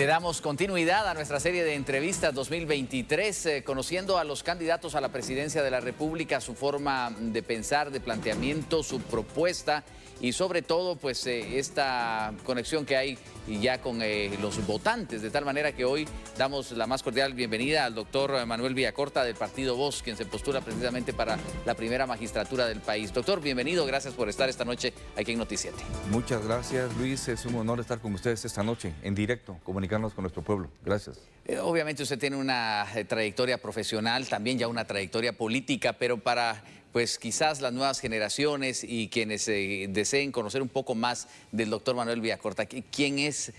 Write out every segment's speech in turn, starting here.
Le damos continuidad a nuestra serie de entrevistas 2023, conociendo a los candidatos a la presidencia de la República, su forma de pensar, de planteamiento, su propuesta y sobre todo pues esta conexión que hay ya con los votantes, de tal manera que hoy damos la más cordial bienvenida al doctor Manuel Villacorta del partido Voz, quien se postula precisamente para la primera magistratura del país. Doctor, bienvenido, gracias por estar esta noche aquí en Noticiete. Muchas gracias, Luis, es un honor estar con ustedes esta noche en directo, comunicarnos con nuestro pueblo. Gracias. Obviamente usted tiene una trayectoria profesional, también ya una trayectoria política, pero para pues quizás las nuevas generaciones y quienes deseen conocer un poco más del doctor Manuel Villacorta, ¿quién es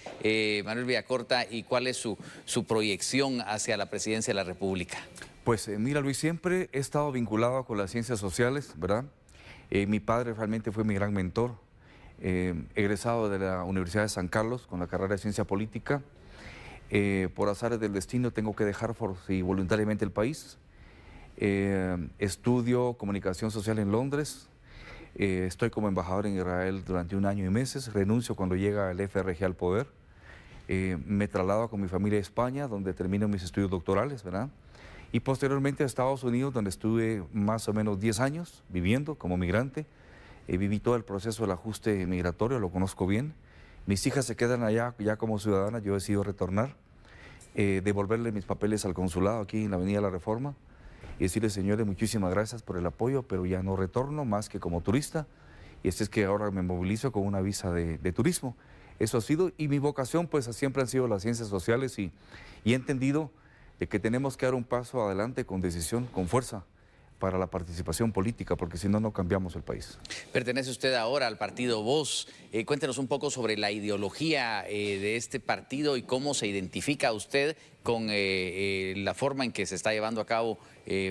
Manuel Villacorta y cuál es su proyección hacia la presidencia de la República? Pues mira, Luis, siempre he estado vinculado con las ciencias sociales, ¿verdad? Mi padre realmente fue mi gran mentor, egresado de la Universidad de San Carlos con la carrera de Ciencia Política. Por azares del destino tengo que dejar voluntariamente el país. Estudio comunicación social en Londres, estoy como embajador en Israel durante 1 año y meses, renuncio cuando llega el FRG al poder, me traslado con mi familia a España, donde termino mis estudios doctorales, ¿verdad? Y posteriormente a Estados Unidos, donde estuve más o menos 10 años viviendo como migrante. Viví todo el proceso del ajuste migratorio, lo conozco bien. Mis hijas se quedan allá ya como ciudadanas, yo decido retornar, devolverle mis papeles al consulado aquí en la Avenida de la Reforma y decirle, señores, muchísimas gracias por el apoyo, pero ya no retorno más que como turista. Y es que ahora me movilizo con una visa de turismo. Eso ha sido, y mi vocación pues siempre han sido las ciencias sociales y he entendido que tenemos que dar un paso adelante con decisión, con fuerza, para la participación política, porque si no, no cambiamos el país. Pertenece usted ahora al partido Voz. Cuéntenos un poco sobre la ideología de este partido y cómo se identifica usted con la forma en que se está llevando a cabo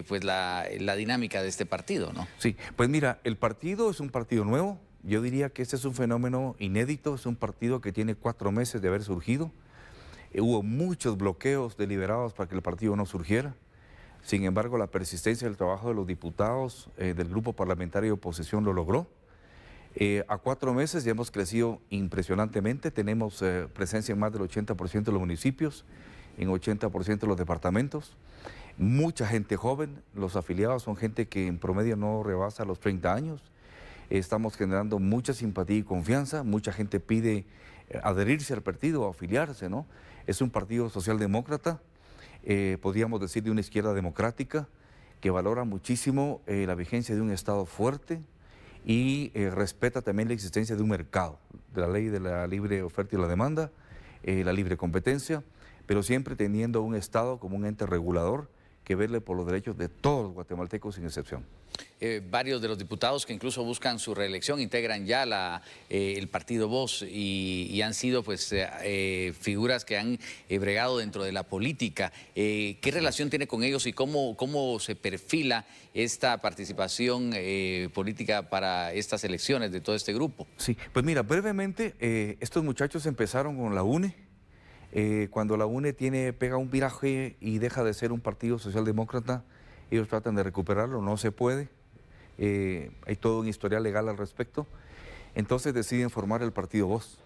pues la dinámica de este partido, ¿no? Sí, pues mira, el partido es un partido nuevo. Yo diría que este es un fenómeno inédito, es un partido que tiene 4 meses de haber surgido. Hubo muchos bloqueos deliberados para que el partido no surgiera. Sin embargo, la persistencia del trabajo de los diputados del grupo parlamentario de oposición lo logró. A 4 meses ya hemos crecido impresionantemente, tenemos presencia en más del 80% de los municipios, en 80% de los departamentos. Mucha gente joven, los afiliados son gente que en promedio no rebasa los 30 años. Estamos generando mucha simpatía y confianza, mucha gente pide adherirse al partido o afiliarse, ¿no? Es un partido socialdemócrata. Podríamos decir de una izquierda democrática que valora muchísimo la vigencia de un Estado fuerte y respeta también la existencia de un mercado, de la ley de la libre oferta y la demanda, la libre competencia, pero siempre teniendo un Estado como un ente regulador que vele por los derechos de todos los guatemaltecos sin excepción. Varios de los diputados que incluso buscan su reelección integran ya el partido Voz y han sido pues figuras que han bregado dentro de la política. ¿Qué relación tiene con ellos y cómo se perfila esta participación política para estas elecciones de todo este grupo? Sí, pues mira, brevemente, estos muchachos empezaron con la UNE. Cuando la UNE pega un viraje y deja de ser un partido socialdemócrata, ellos tratan de recuperarlo, no se puede. Hay todo un historial legal al respecto. Entonces deciden formar el partido Voz.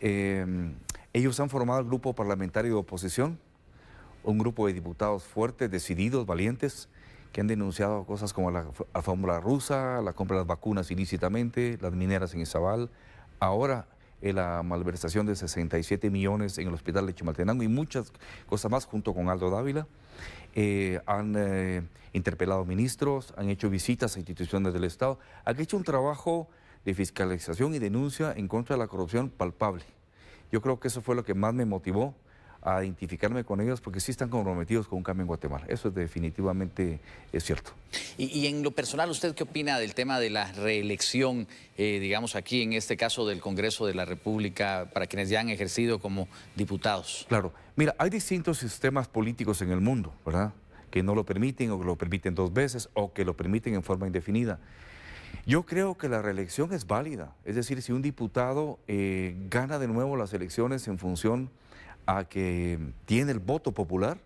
Ellos han formado el grupo parlamentario de oposición, un grupo de diputados fuertes, decididos, valientes, que han denunciado cosas como la fórmula rusa, la compra de las vacunas ilícitamente, las mineras en Izabal, ahora la malversación de 67 millones en el hospital de Chimaltenango y muchas cosas más junto con Aldo Dávila. Han interpelado ministros, han hecho visitas a instituciones del Estado, han hecho un trabajo de fiscalización y denuncia en contra de la corrupción palpable. Yo creo que eso fue lo que más me motivó a identificarme con ellos, porque sí están comprometidos con un cambio en Guatemala. Eso definitivamente es cierto. Y en lo personal, ¿usted qué opina del tema de la reelección, digamos aquí en este caso del Congreso de la República, para quienes ya han ejercido como diputados? Claro, mira, hay distintos sistemas políticos en el mundo, ¿verdad?, que no lo permiten o que lo permiten 2 veces o que lo permiten en forma indefinida. Yo creo que la reelección es válida, es decir, si un diputado gana de nuevo las elecciones en función a que tiene el voto popular,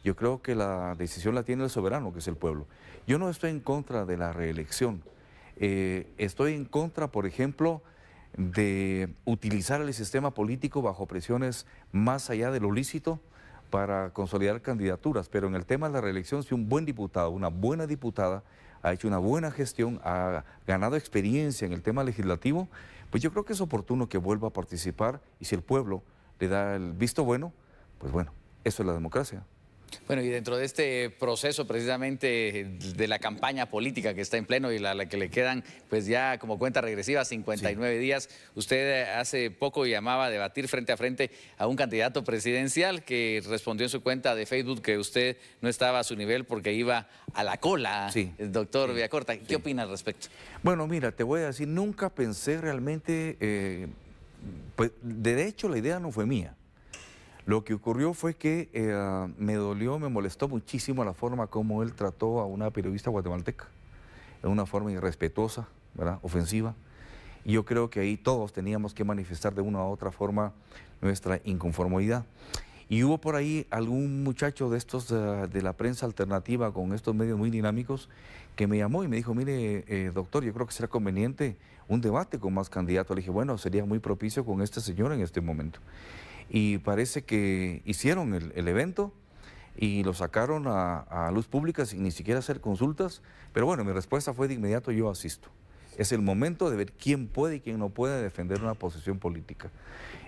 yo creo que la decisión la tiene el soberano, que es el pueblo. Yo no estoy en contra de la reelección, estoy en contra, por ejemplo, de utilizar el sistema político bajo presiones más allá de lo lícito para consolidar candidaturas. Pero en el tema de la reelección, si un buen diputado, una buena diputada, ha hecho una buena gestión, ha ganado experiencia en el tema legislativo, pues yo creo que es oportuno que vuelva a participar, y si el pueblo le da el visto bueno, pues bueno, eso es la democracia. Bueno, y dentro de este proceso precisamente de la campaña política que está en pleno y la que le quedan pues ya como cuenta regresiva 59 días, usted hace poco llamaba a debatir frente a frente a un candidato presidencial que respondió en su cuenta de Facebook que usted no estaba a su nivel porque iba a la cola, el doctor Villacorta. ¿Qué opina al respecto? Bueno, mira, te voy a decir, nunca pensé realmente, pues de hecho la idea no fue mía. Lo que ocurrió fue que me dolió, me molestó muchísimo la forma como él trató a una periodista guatemalteca, de una forma irrespetuosa, ¿verdad?, ofensiva. Y yo creo que ahí todos teníamos que manifestar de una u otra forma nuestra inconformidad. Y hubo por ahí algún muchacho de estos de la prensa alternativa con estos medios muy dinámicos que me llamó y me dijo, mire, doctor, yo creo que será conveniente un debate con más candidatos. Le dije, bueno, sería muy propicio con este señor en este momento. Y parece que hicieron el evento y lo sacaron a luz pública sin ni siquiera hacer consultas, pero bueno, mi respuesta fue de inmediato, yo asisto. Es el momento de ver quién puede y quién no puede defender una posición política.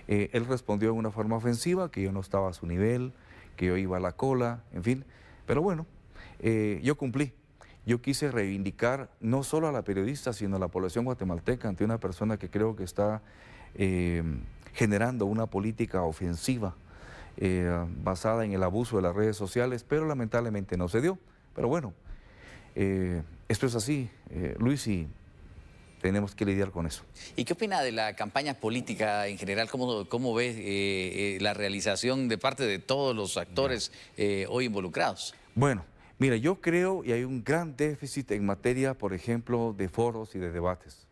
Él respondió de una forma ofensiva, que yo no estaba a su nivel, que yo iba a la cola, en fin, pero bueno, yo cumplí. Yo quise reivindicar no solo a la periodista, sino a la población guatemalteca ante una persona que creo que está generando una política ofensiva basada en el abuso de las redes sociales, pero lamentablemente no se dio. Pero bueno, esto es así, Luis, y tenemos que lidiar con eso. ¿Y qué opina de la campaña política en general? ¿Cómo ve la realización de parte de todos los actores hoy involucrados? Bueno, mira, yo creo y hay un gran déficit en materia, por ejemplo, de foros y de debates.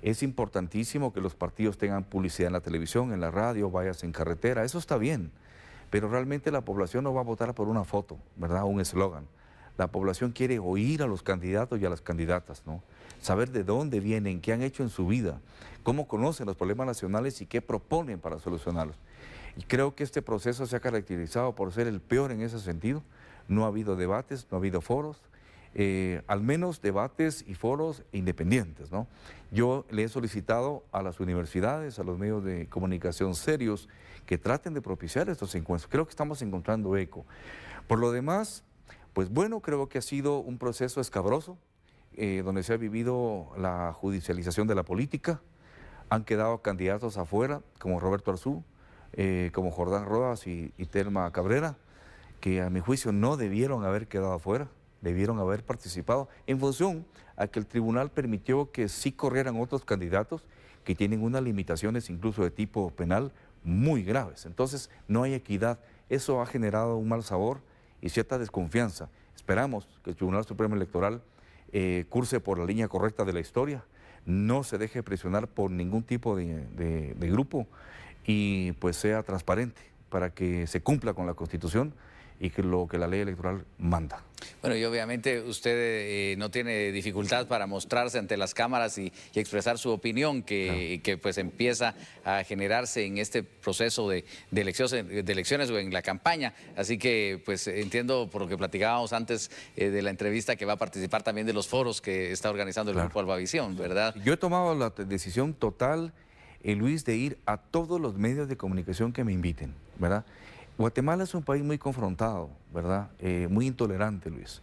Es importantísimo que los partidos tengan publicidad en la televisión, en la radio, vallas en carretera, eso está bien, pero realmente la población no va a votar por una foto, ¿verdad?, un eslogan. La población quiere oír a los candidatos y a las candidatas, ¿no? Saber de dónde vienen, qué han hecho en su vida, cómo conocen los problemas nacionales y qué proponen para solucionarlos. Y creo que este proceso se ha caracterizado por ser el peor en ese sentido. No ha habido debates, no ha habido foros, al menos debates y foros independientes, ¿no? Yo le he solicitado a las universidades, a los medios de comunicación serios, que traten de propiciar estos encuentros. Creo que estamos encontrando eco. Por lo demás, pues bueno, creo que ha sido un proceso escabroso, donde se ha vivido la judicialización de la política. Han quedado candidatos afuera, como Roberto Arzú, como Jordán Rodas y Telma Cabrera, que a mi juicio no debieron haber quedado afuera, debieron haber participado en función a que el tribunal permitió que sí corrieran otros candidatos que tienen unas limitaciones incluso de tipo penal muy graves. Entonces no hay equidad. Eso ha generado un mal sabor y cierta desconfianza. Esperamos que el Tribunal Supremo Electoral curse por la línea correcta de la historia, no se deje presionar por ningún tipo de grupo y pues sea transparente para que se cumpla con la Constitución y que lo que la ley electoral manda. Bueno, y obviamente usted no tiene dificultad para mostrarse ante las cámaras y expresar su opinión que pues empieza a generarse en este proceso de elecciones o en la campaña. Así que pues entiendo por lo que platicábamos antes de la entrevista que va a participar también de los foros que está organizando el Grupo Albavisión, ¿verdad? Yo he tomado la decisión total, Luis, de ir a todos los medios de comunicación que me inviten, ¿verdad? Guatemala es un país muy confrontado, ¿verdad? Muy intolerante, Luis.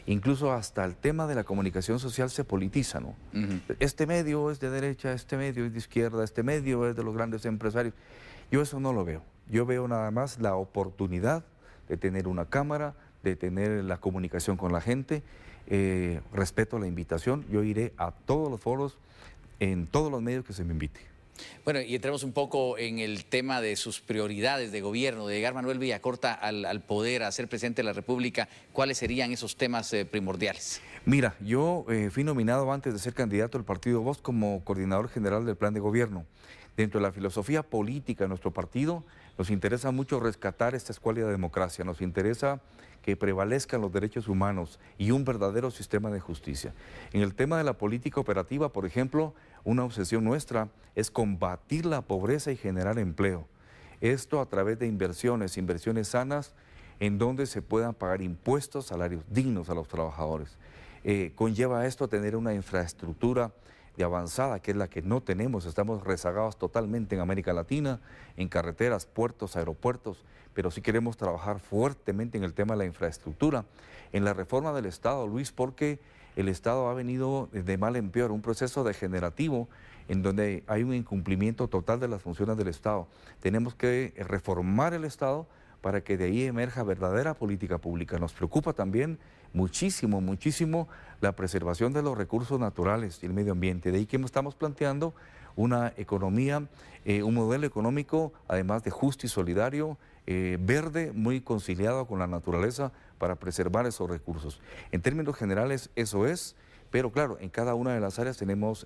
Incluso hasta el tema de la comunicación social se politiza, ¿no? Este medio es de derecha, este medio es de izquierda, este medio es de los grandes empresarios. Yo eso no lo veo. Yo veo nada más la oportunidad de tener una cámara, de tener la comunicación con la gente. Respeto la invitación. Yo iré a todos los foros, en todos los medios que se me invite. Bueno, y entremos un poco en el tema de sus prioridades de gobierno, de llegar Manuel Villacorta al poder, a ser presidente de la República. ¿Cuáles serían esos temas primordiales? Mira, yo fui nominado antes de ser candidato al partido Voz como coordinador general del plan de gobierno. Dentro de la filosofía política de nuestro partido, nos interesa mucho rescatar esta escuela de democracia, nos interesa que prevalezcan los derechos humanos y un verdadero sistema de justicia. En el tema de la política operativa, por ejemplo, una obsesión nuestra es combatir la pobreza y generar empleo. Esto a través de inversiones sanas, en donde se puedan pagar impuestos, salarios dignos a los trabajadores. Conlleva esto tener una infraestructura de avanzada, que es la que no tenemos. Estamos rezagados totalmente en América Latina, en carreteras, puertos, aeropuertos, pero sí queremos trabajar fuertemente en el tema de la infraestructura, en la reforma del Estado, Luis, porque el Estado ha venido de mal en peor, un proceso degenerativo en donde hay un incumplimiento total de las funciones del Estado. Tenemos que reformar el Estado para que de ahí emerja verdadera política pública. Nos preocupa también muchísimo, muchísimo la preservación de los recursos naturales y el medio ambiente. De ahí que estamos planteando una economía, un modelo económico, además de justo y solidario, verde, muy conciliado con la naturaleza para preservar esos recursos. En términos generales, eso es. Pero claro, en cada una de las áreas tenemos,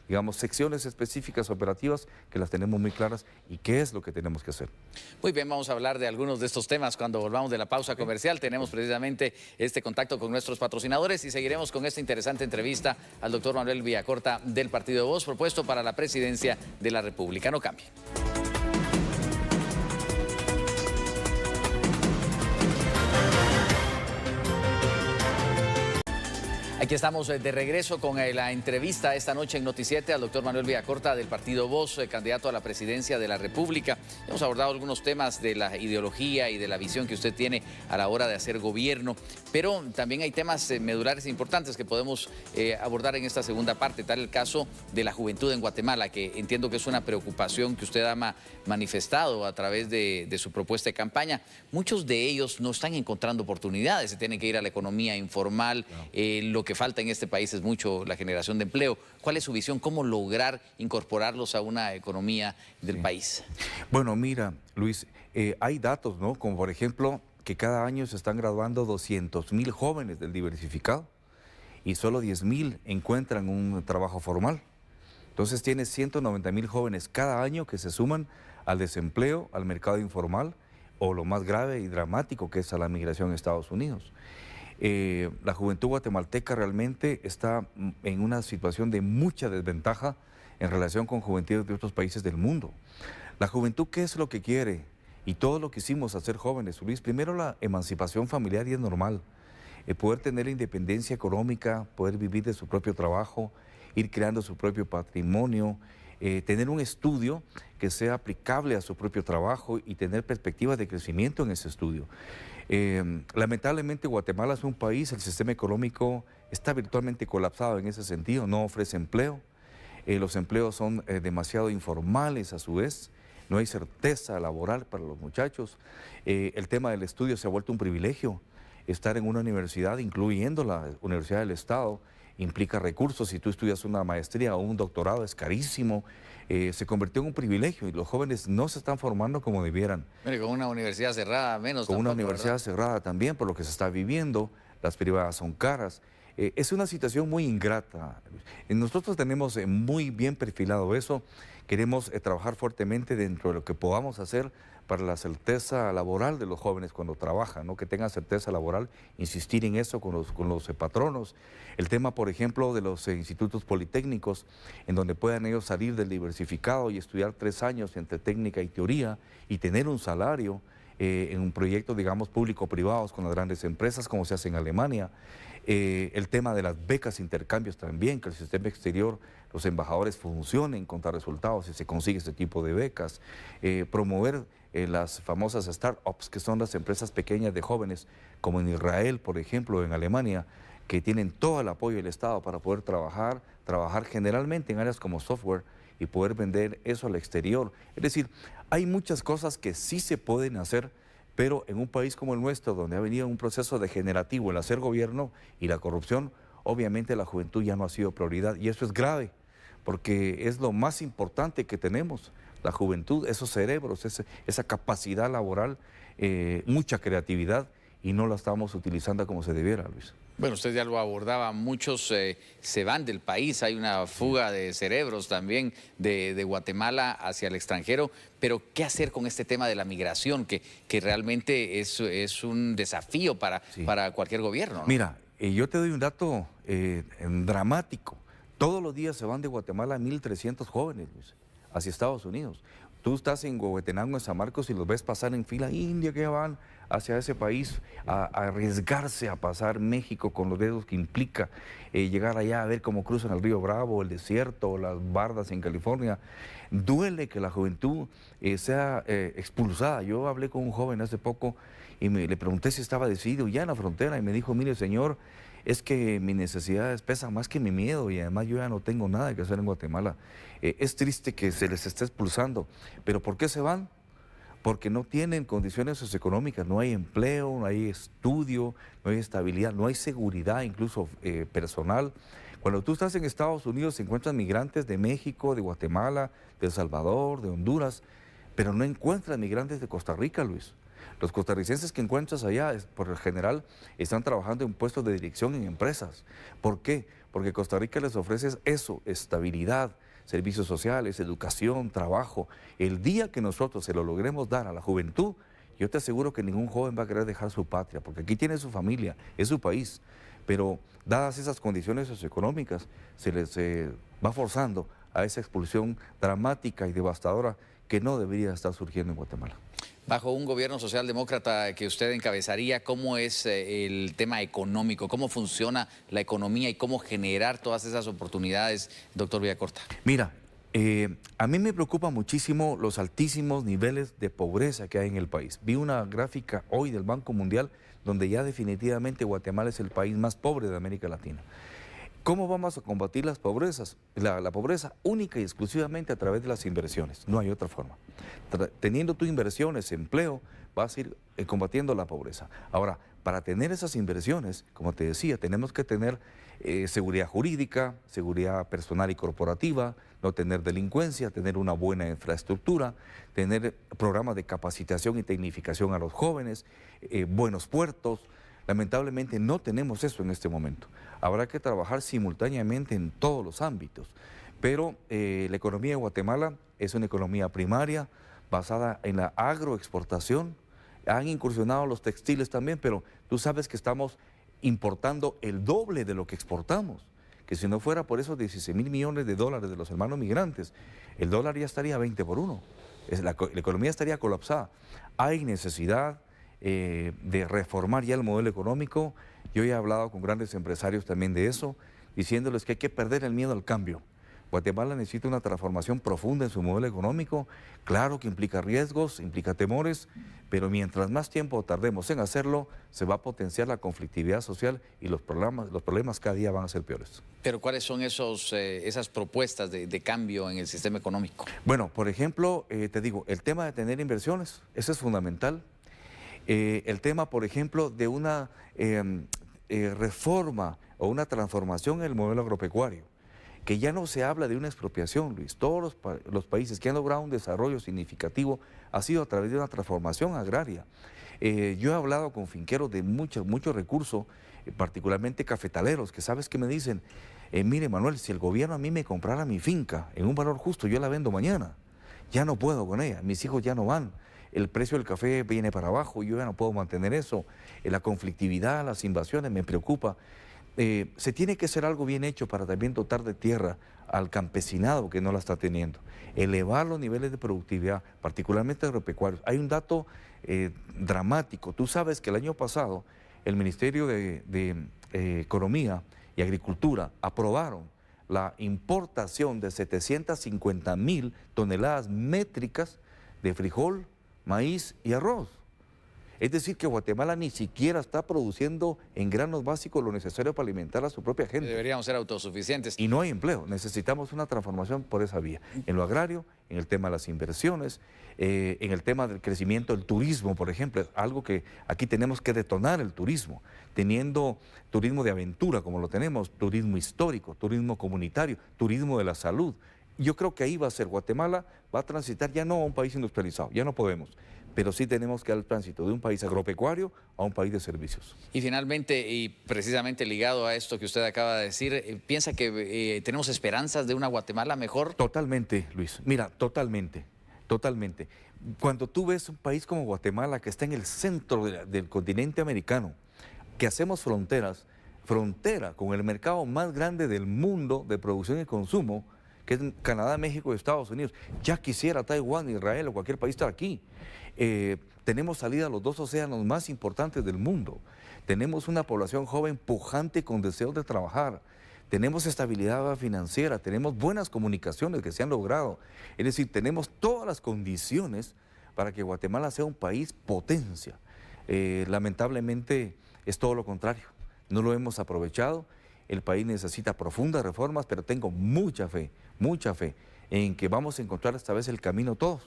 digamos, secciones específicas operativas que las tenemos muy claras y qué es lo que tenemos que hacer. Muy bien, vamos a hablar de algunos de estos temas cuando volvamos de la pausa comercial. Tenemos precisamente este contacto con nuestros patrocinadores y seguiremos con esta interesante entrevista al doctor Manuel Villacorta del Partido de Voz, propuesto para la presidencia de la República. No cambie. Aquí estamos de regreso con la entrevista esta noche en Noticiete al doctor Manuel Villacorta del Partido Voz, candidato a la presidencia de la República. Hemos abordado algunos temas de la ideología y de la visión que usted tiene a la hora de hacer gobierno, pero también hay temas medulares e importantes que podemos abordar en esta segunda parte, tal el caso de la juventud en Guatemala, que entiendo que es una preocupación que usted ha manifestado a través de su propuesta de campaña. Muchos de ellos no están encontrando oportunidades, se tienen que ir a la economía informal, lo que falta en este país es mucho la generación de empleo. ¿Cuál es su visión? ¿Cómo lograr incorporarlos a una economía del país? Bueno, mira, Luis, hay datos, ¿no? Como por ejemplo, que cada año se están graduando 200,000 jóvenes del diversificado y solo 10,000 encuentran un trabajo formal. Entonces tienes 190,000 jóvenes cada año que se suman al desempleo, al mercado informal o lo más grave y dramático que es a la migración a Estados Unidos. La juventud guatemalteca realmente está en una situación de mucha desventaja en relación con juventudes de otros países del mundo. La juventud, ¿qué es lo que quiere? Y todo lo que hicimos hacer jóvenes, Luis, primero la emancipación familiar y es normal. Poder tener independencia económica, poder vivir de su propio trabajo, ir creando su propio patrimonio, tener un estudio que sea aplicable a su propio trabajo y tener perspectivas de crecimiento en ese estudio. Lamentablemente Guatemala es un país, el sistema económico está virtualmente colapsado en ese sentido, no ofrece empleo, los empleos son demasiado informales a su vez, no hay certeza laboral para los muchachos, el tema del estudio se ha vuelto un privilegio, estar en una universidad, incluyendo la Universidad del Estado, implica recursos. Si tú estudias una maestría o un doctorado es carísimo, se convirtió en un privilegio y los jóvenes no se están formando como debieran. Pero con una universidad cerrada menos. Con tampoco, una universidad ¿verdad? cerrada también por lo que se está viviendo, las privadas son caras. Es una situación muy ingrata. Nosotros tenemos muy bien perfilado eso, queremos trabajar fuertemente dentro de lo que podamos hacer para la certeza laboral de los jóvenes cuando trabajan, ¿no? Que tengan certeza laboral, insistir en eso con los patronos. El tema, por ejemplo, de los institutos politécnicos, en donde puedan ellos salir del diversificado y estudiar 3 años entre técnica y teoría y tener un salario en un proyecto, digamos, público-privados con las grandes empresas, como se hace en Alemania. El tema de las becas, intercambios también, que el sistema exterior, los embajadores funcionen, contar resultados si se consigue ese tipo de becas. Promover las famosas startups, que son las empresas pequeñas de jóvenes, como en Israel, por ejemplo, en Alemania, que tienen todo el apoyo del Estado para poder trabajar generalmente en áreas como software y poder vender eso al exterior. Es decir, hay muchas cosas que sí se pueden hacer, pero en un país como el nuestro, donde ha venido un proceso degenerativo el hacer gobierno y la corrupción, obviamente la juventud ya no ha sido prioridad y eso es grave, porque es lo más importante que tenemos, la juventud, esos cerebros, esa capacidad laboral, mucha creatividad y no la estamos utilizando como se debiera, Luis. Bueno, usted ya lo abordaba, muchos se van del país, hay una fuga de cerebros también de Guatemala hacia el extranjero, pero ¿qué hacer con este tema de la migración, que realmente es un desafío para cualquier gobierno, ¿no? Mira, yo te doy un dato dramático. Todos los días se van de Guatemala 1.300 jóvenes, Luis, hacia Estados Unidos. Tú estás en Huehuetenango, en San Marcos, y los ves pasar en fila india que van hacia ese país a arriesgarse a pasar México con los dedos que implica llegar allá a ver cómo cruzan el río Bravo, el desierto, las bardas en California. Duele que la juventud sea expulsada. Yo hablé con un joven hace poco y le pregunté si estaba decidido ya en la frontera y me dijo, mire señor, es que mis necesidades pesan más que mi miedo y además yo ya no tengo nada que hacer en Guatemala. Es triste que se les esté expulsando, pero ¿por qué se van? Porque no tienen condiciones socioeconómicas, no hay empleo, no hay estudio, no hay estabilidad, no hay seguridad incluso personal. Cuando tú estás en Estados Unidos se encuentran migrantes de México, de Guatemala, de El Salvador, de Honduras, pero no encuentran migrantes de Costa Rica, Luis. Los costarricenses que encuentras allá, por lo general, están trabajando en puestos de dirección en empresas. ¿Por qué? Porque Costa Rica les ofrece eso, estabilidad, servicios sociales, educación, trabajo. El día que nosotros se lo logremos dar a la juventud, yo te aseguro que ningún joven va a querer dejar su patria, porque aquí tiene su familia, es su país. Pero dadas esas condiciones socioeconómicas, se les va forzando a esa expulsión dramática y devastadora que no debería estar surgiendo en Guatemala. Bajo un gobierno socialdemócrata que usted encabezaría, ¿cómo es el tema económico? ¿Cómo funciona la economía y cómo generar todas esas oportunidades, doctor Villacorta? Mira, a mí me preocupa muchísimo los altísimos niveles de pobreza que hay en el país. Vi una gráfica hoy del Banco Mundial donde ya definitivamente Guatemala es el país más pobre de América Latina. ¿Cómo vamos a combatir las pobrezas? La pobreza única y exclusivamente a través de las inversiones, no hay otra forma. Teniendo tú inversiones, empleo, vas a ir combatiendo la pobreza. Ahora, para tener esas inversiones, como te decía, tenemos que tener seguridad jurídica, seguridad personal y corporativa, no tener delincuencia, tener una buena infraestructura, tener programas de capacitación y tecnificación a los jóvenes, buenos puertos. Lamentablemente no tenemos eso en este momento. Habrá que trabajar simultáneamente en todos los ámbitos, pero la economía de Guatemala es una economía primaria basada en la agroexportación. Han incursionado los textiles también, pero tú sabes que estamos importando el doble de lo que exportamos, que si no fuera por esos 16.000 millones de dólares de los hermanos migrantes, el dólar ya estaría 20 por 1, la economía estaría colapsada. Hay necesidad de reformar ya el modelo económico. Yo ya he hablado con grandes empresarios también de eso, diciéndoles que hay que perder el miedo al cambio. Guatemala necesita una transformación profunda en su modelo económico, claro que implica riesgos, implica temores, pero mientras más tiempo tardemos en hacerlo, se va a potenciar la conflictividad social y los problemas cada día van a ser peores. Pero ¿cuáles son esas propuestas de cambio en el sistema económico? Bueno, por ejemplo, te digo, el tema de tener inversiones, eso es fundamental. El tema, por ejemplo, de una reforma o una transformación en el modelo agropecuario, que ya no se habla de una expropiación, Luis. Todos los países que han logrado un desarrollo significativo ha sido a través de una transformación agraria. Yo he hablado con finqueros de muchos recursos, particularmente cafetaleros, que sabes que me dicen, mire Manuel, si el gobierno a mí me comprara mi finca en un valor justo, yo la vendo mañana. Ya no puedo con ella, mis hijos ya no van. El precio del café viene para abajo, yo ya no puedo mantener eso. La conflictividad, las invasiones me preocupa. Se tiene que hacer algo bien hecho para también dotar de tierra al campesinado que no la está teniendo. Elevar los niveles de productividad, particularmente agropecuarios. Hay un dato dramático. Tú sabes que el año pasado el Ministerio de Economía y Agricultura aprobaron la importación de 750.000 toneladas métricas de frijol, maíz y arroz. Es decir, que Guatemala ni siquiera está produciendo en granos básicos lo necesario para alimentar a su propia gente. Deberíamos ser autosuficientes. Y no hay empleo. Necesitamos una transformación por esa vía. En lo agrario, en el tema de las inversiones, en el tema del crecimiento del turismo, por ejemplo. Algo que aquí tenemos que detonar el turismo. Teniendo turismo de aventura como lo tenemos, turismo histórico, turismo comunitario, turismo de la salud. Yo creo que ahí va a ser. Guatemala va a transitar ya no a un país industrializado, ya no podemos. Pero sí tenemos que dar el tránsito de un país agropecuario a un país de servicios. Y finalmente, y precisamente ligado a esto que usted acaba de decir, ¿piensa que tenemos esperanzas de una Guatemala mejor? Totalmente, Luis. Mira, totalmente. Cuando tú ves un país como Guatemala, que está en el centro del continente americano, que hacemos fronteras frontera con el mercado más grande del mundo de producción y consumo, que es Canadá, México y Estados Unidos. Ya quisiera Taiwán, Israel o cualquier país estar aquí. Tenemos salida a los 2 océanos más importantes del mundo. Tenemos una población joven pujante con deseos de trabajar. Tenemos estabilidad financiera, tenemos buenas comunicaciones que se han logrado. Es decir, tenemos todas las condiciones para que Guatemala sea un país potencia. Lamentablemente es todo lo contrario. No lo hemos aprovechado. El país necesita profundas reformas, pero tengo mucha fe en que vamos a encontrar esta vez el camino todos.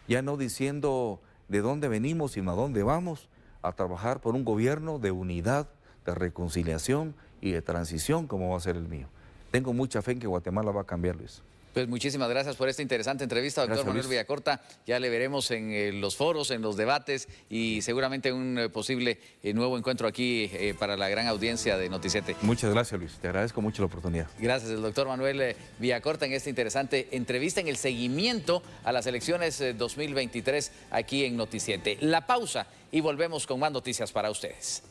Ya no diciendo de dónde venimos, sino a dónde vamos, a trabajar por un gobierno de unidad, de reconciliación y de transición como va a ser el mío. Tengo mucha fe en que Guatemala va a cambiar, Luis. Pues muchísimas gracias por esta interesante entrevista, doctor Gracias, Manuel Luis. Villacorta. Ya le veremos en los foros, en los debates y seguramente un posible nuevo encuentro aquí para la gran audiencia de Noticiete. Muchas gracias, Luis. Te agradezco mucho la oportunidad. Gracias, el doctor Manuel Villacorta, en esta interesante entrevista en el seguimiento a las elecciones 2023 aquí en Noticiete. La pausa y volvemos con más noticias para ustedes.